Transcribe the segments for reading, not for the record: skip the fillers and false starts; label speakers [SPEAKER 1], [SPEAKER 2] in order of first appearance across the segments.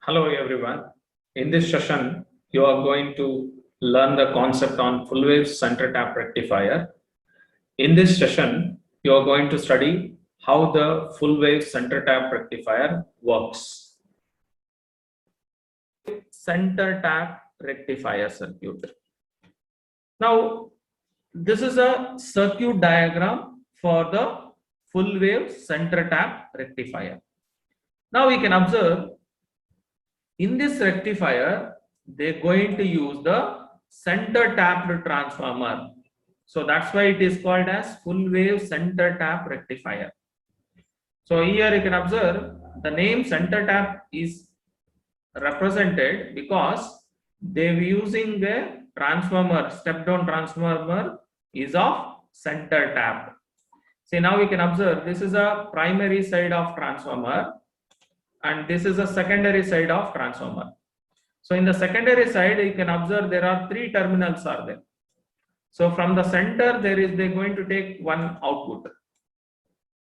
[SPEAKER 1] Hello everyone. In this session, you are going to learn the concept on full wave center tap rectifier. In this session, you are going to study how the full wave center tap rectifier works. Center tap rectifier circuit. Now, this is a circuit diagram for the full wave center tap rectifier. Now we can observe in this rectifier, they're going to use the center tapped transformer. So that's why it is called as full wave center tap rectifier. So here you can observe the name center tap is represented because they're using a transformer, step down transformer is of center tap. See, now we can observe this is a primary side of transformer and this is a secondary side of transformer. So in the secondary side, you can observe there are three terminals are there. So from the center, they're going to take one output.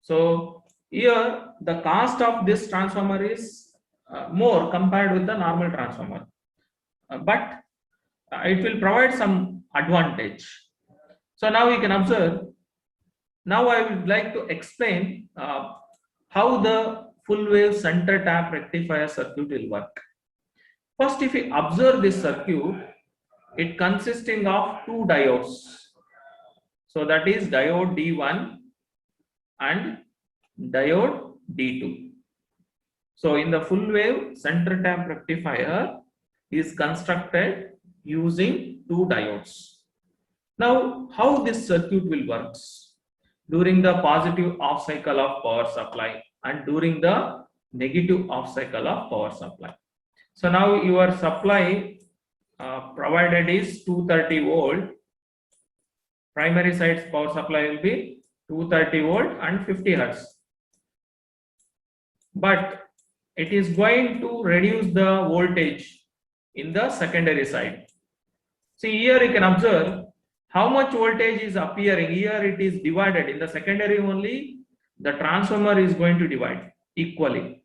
[SPEAKER 1] So here the cost of this transformer is more compared with the normal transformer, but it will provide some advantage. So now we can observe. Now I would like to explain how the full wave center tap rectifier circuit will work. First, if we observe this circuit, it consisting of two diodes. So that is diode D1 and diode D2. So in the full wave center tap rectifier is constructed using two diodes. Now, how this circuit will work? During the positive off cycle of power supply and during the negative off cycle of power supply. So now your supply provided is 230 volt. Primary side's power supply will be 230 volt and 50 hertz. But it is going to reduce the voltage in the secondary side. See, here you can observe how much voltage is appearing. Here it is divided. In the secondary only, the transformer is going to divide equally.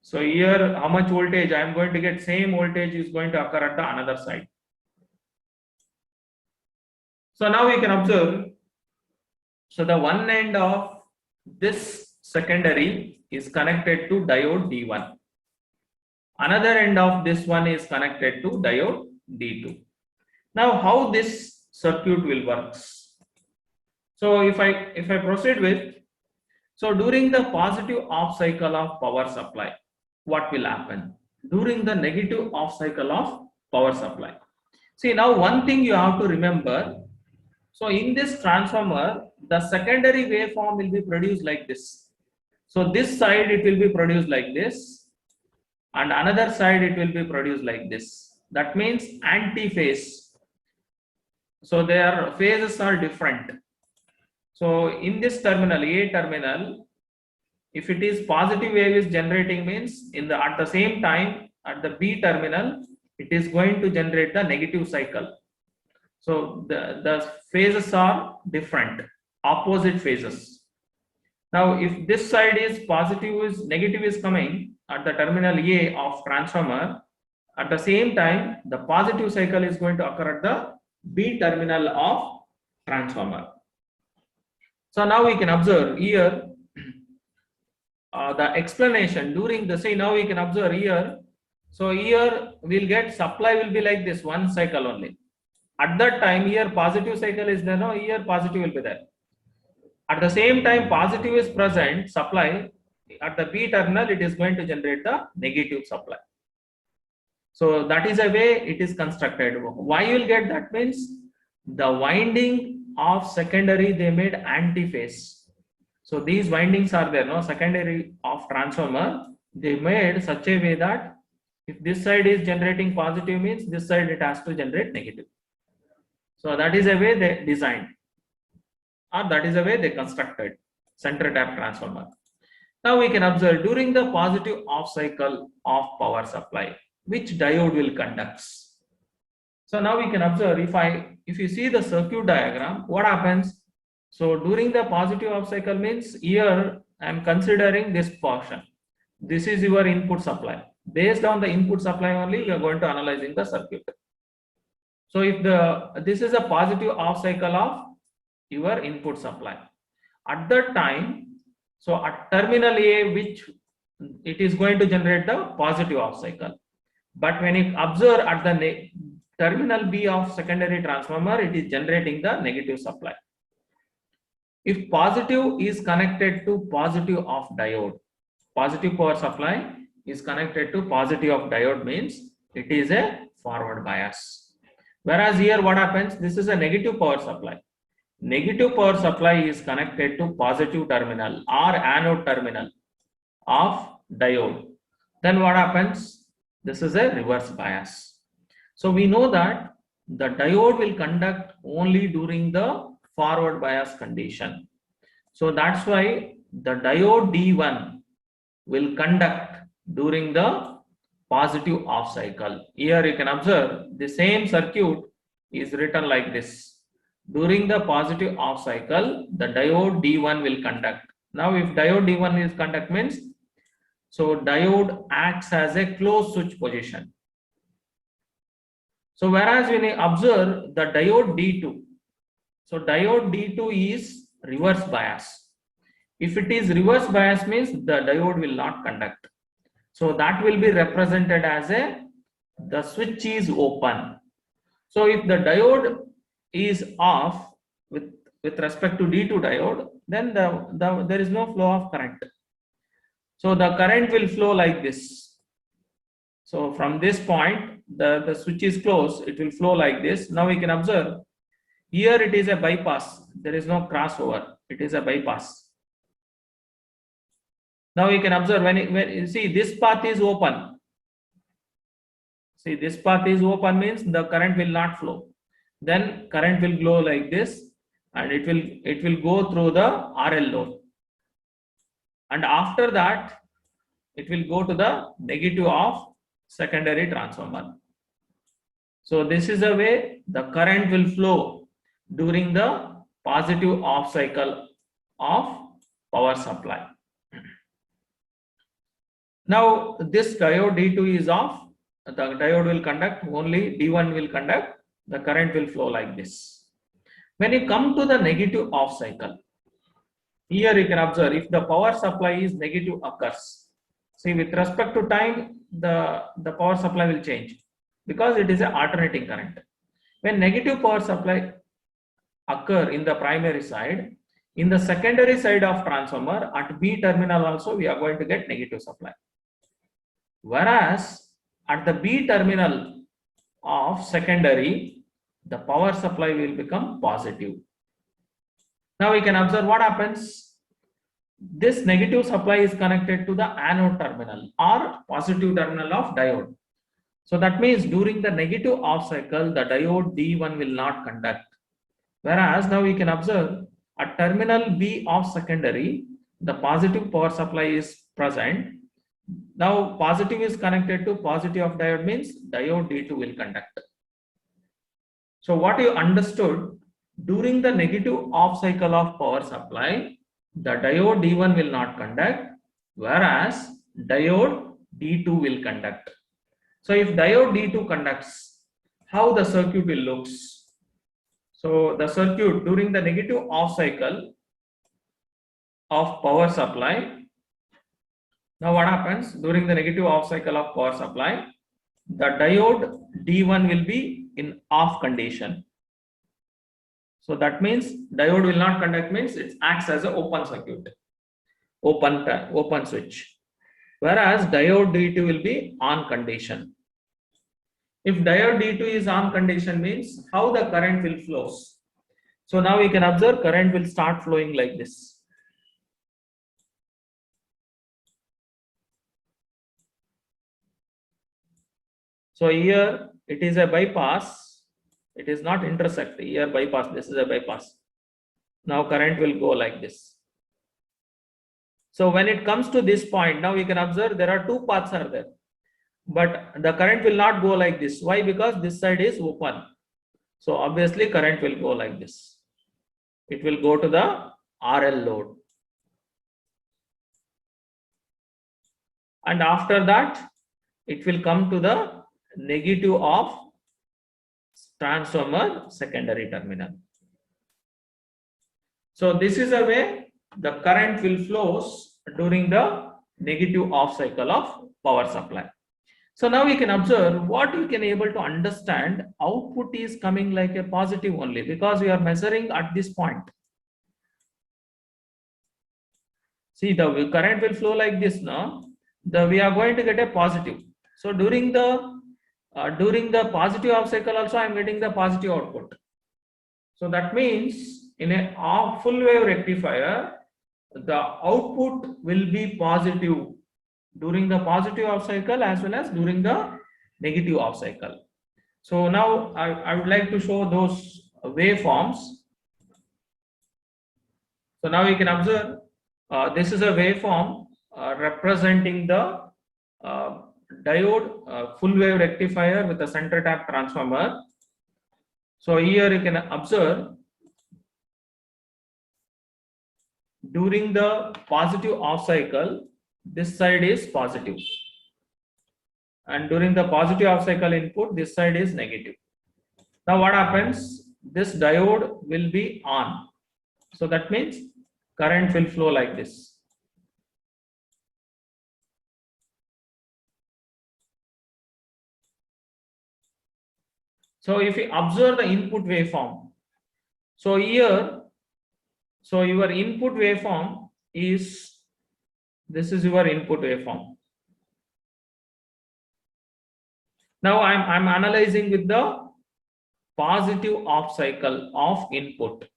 [SPEAKER 1] So here how much voltage I am going to get, same voltage is going to occur at the another side. So now we can observe, so the one end of this secondary is connected to diode D1. Another end of this one is connected to diode D2. Now how this circuit will work? So if I proceed with, so during the positive off cycle of power supply, what will happen? During the negative off cycle of power supply. See, now one thing you have to remember. So in this transformer, the secondary waveform will be produced like this. So this side it will be produced like this and another side it will be produced like this. That means anti-phase. So their phases are different. So in this terminal, A terminal, if it is positive wave is generating means at the same time at the B terminal, it is going to generate the negative cycle. So the phases are different, opposite phases. Now if this side is positive, negative is coming at the terminal A of transformer, at the same time the positive cycle is going to occur at the B terminal of transformer. So now we can observe here the explanation during the, say now we can observe here. So here we'll get supply will be like this, one cycle only. At that time here positive cycle is there, no, here positive will be there. At the same time positive is present, supply at the B terminal it is going to generate the negative supply. So that is a way it is constructed. Why you will get that means the winding of secondary they made anti-phase. So these windings are there, no, secondary of transformer they made such a way that if this side is generating positive means this side it has to generate negative. So that is a way they designed, or that is a way they constructed center tap transformer. Now we can observe during the positive off cycle of power supply, which diode will conduct. So now we can observe, if you see the circuit diagram, what happens? So during the positive off cycle means here I am considering this portion. This is your input supply. Based on the input supply only, we are going to analyzing the circuit. So if this is a positive off cycle of your input supply, at that time, so at terminal A, which it is going to generate the positive off cycle. But when you observe at the terminal B of secondary transformer, it is generating the negative supply. If positive is connected to positive of diode, positive power supply is connected to positive of diode means it is a forward bias. Whereas here what happens, this is a negative power supply. Negative power supply is connected to positive terminal or anode terminal of diode. Then what happens? This is a reverse bias. So we know that the diode will conduct only during the forward bias condition. So that's why the diode D1 will conduct during the positive off cycle. Here you can observe the same circuit is written like this. During the positive off cycle, the diode D1 will conduct. Now if diode D1 is conduct means, so diode acts as a closed switch position. So whereas when you observe the diode D2, so diode D2 is reverse bias. If it is reverse bias means the diode will not conduct. So that will be represented as the switch is open. So if the diode is off with respect to D2 diode, then there is no flow of current. So the current will flow like this. So from this point, the switch is closed, it will flow like this. Now we can observe here it is a bypass. There is no crossover. It is a bypass. Now you can observe when you see this path is open. See, this path is open means the current will not flow. Then current will flow like this, and it will go through the RL load. And after that, it will go to the negative of secondary transformer. So this is the way the current will flow during the positive off cycle of power supply. Now this diode D2 is off, the diode will conduct, only D1 will conduct, the current will flow like this. When you come to the negative off cycle, here you can observe if the power supply is negative occurs. See, with respect to time, the power supply will change because it is an alternating current. When negative power supply occur in the primary side, in the secondary side of transformer at B terminal also we are going to get negative supply. Whereas at the B terminal of secondary, the power supply will become positive. Now we can observe what happens. This negative supply is connected to the anode terminal or positive terminal of diode. So that means during the negative off cycle, the diode D1 will not conduct. Whereas now we can observe at terminal B of secondary, the positive power supply is present. Now positive is connected to positive of diode means diode D2 will conduct. So what you understood, during the negative off cycle of power supply, the diode D1 will not conduct, whereas diode D2 will conduct. So if diode D2 conducts, how the circuit will looks? So the circuit during the negative off cycle of power supply, now what happens during the negative off cycle of power supply, the diode D1 will be in off condition. So that means diode will not conduct means it acts as an open circuit, open switch. Whereas diode D2 will be on condition. If diode D2 is on condition means how the current will flows. So now we can observe current will start flowing like this. So here it is a bypass. It is not intersect. Here bypass. This is a bypass. Now current will go like this. So when it comes to this point, now we can observe there are two paths are there. But the current will not go like this. Why? Because this side is open. So obviously current will go like this. It will go to the RL load. And after that, it will come to the negative of transformer secondary terminal. So this is a way the current will flows during the negative off cycle of power supply. So now we can observe what we can able to understand output is coming like a positive only because we are measuring at this point. See, the current will flow like this now. We are going to get a positive. So during the positive off cycle also I am getting the positive output. So that means in a full wave rectifier, the output will be positive during the positive off cycle as well as during the negative off cycle. So now I would like to show those waveforms. So now we can observe this is a waveform representing the diode full wave rectifier with a center tap transformer. So here you can observe during the positive off cycle, this side is positive, and during the positive off cycle input, this side is negative. Now what happens? This diode will be on. So that means current will flow like this. So if you observe the input waveform, so here, so your input waveform is, this is your input waveform. Now I'm analyzing with the positive off cycle of input.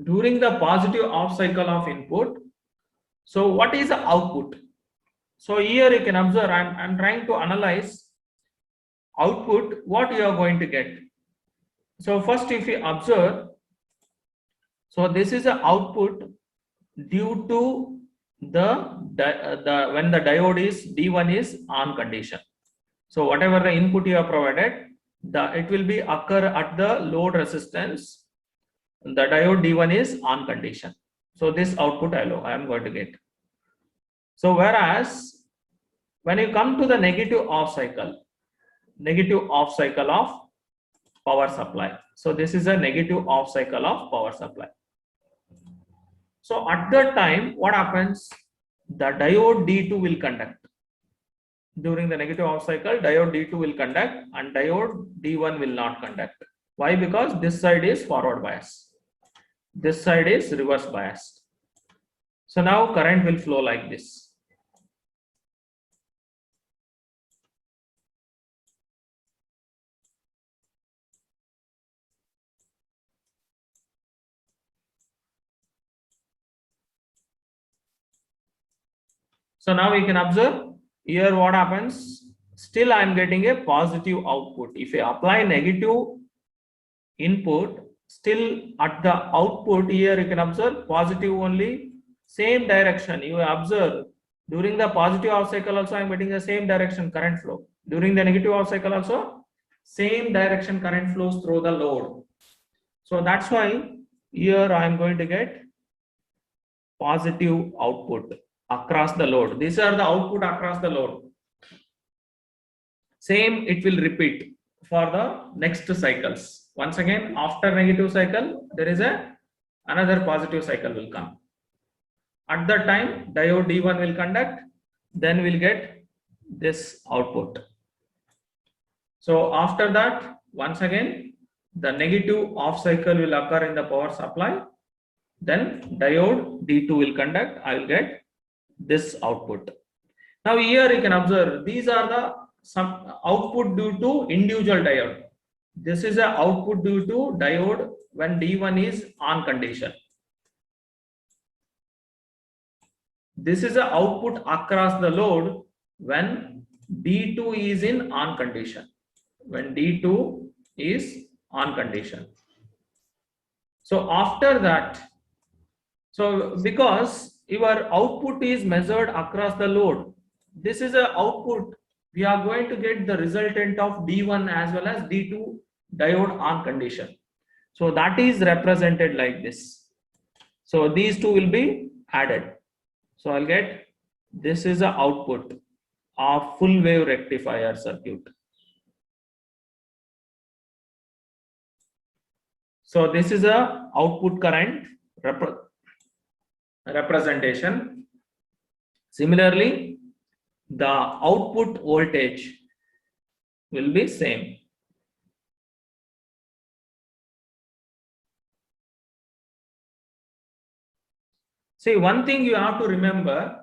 [SPEAKER 1] During the positive off cycle of input, so what is the output? So here you can observe, I'm trying to analyze output, what you are going to get. So first if you observe, so this is the output due to when the diode is D1 is on condition. So whatever the input you have provided, it will be occur at the load resistance. The diode D1 is on condition. So this output I am going to get. So whereas when you come to the negative off cycle of power supply. So this is a negative off cycle of power supply. So at that time, what happens? The diode D2 will conduct. During the negative off cycle, diode D2 will conduct and diode D1 will not conduct. Why? Because this side is forward bias. This side is reverse biased. So now current will flow like this. So now we can observe here what happens. Still I am getting a positive output. If I apply negative input, still at the output here you can observe positive only, same direction. You observe during the positive off cycle also I am getting the same direction current flow. During the negative off cycle also same direction current flows through the load. So that's why here I am going to get positive output across the load. These are the output across the load. Same it will repeat for the next cycles. Once again, after negative cycle, there is another positive cycle will come. At that time, diode D1 will conduct, then we'll get this output. So after that, once again, the negative off cycle will occur in the power supply. Then diode D2 will conduct, I will get this output. Now here you can observe these are the some output due to individual diode. This is a output due to diode when D1 is on condition. This is a output across the load when D2 is in on condition. When D2 is on condition. So after that, so because your output is measured across the load, this is a output. We are going to get the resultant of D1 as well as D2 diode on condition. So that is represented like this. So these two will be added. So I'll get this is the output of full wave rectifier circuit. So this is a output current representation. Similarly, the output voltage will be same. See, one thing you have to remember,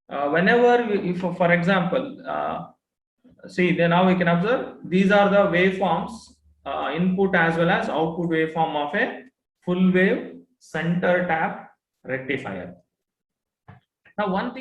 [SPEAKER 1] whenever if for example, see, then now we can observe these are the waveforms, input as well as output waveform of a full wave center tap rectifier. Now one thing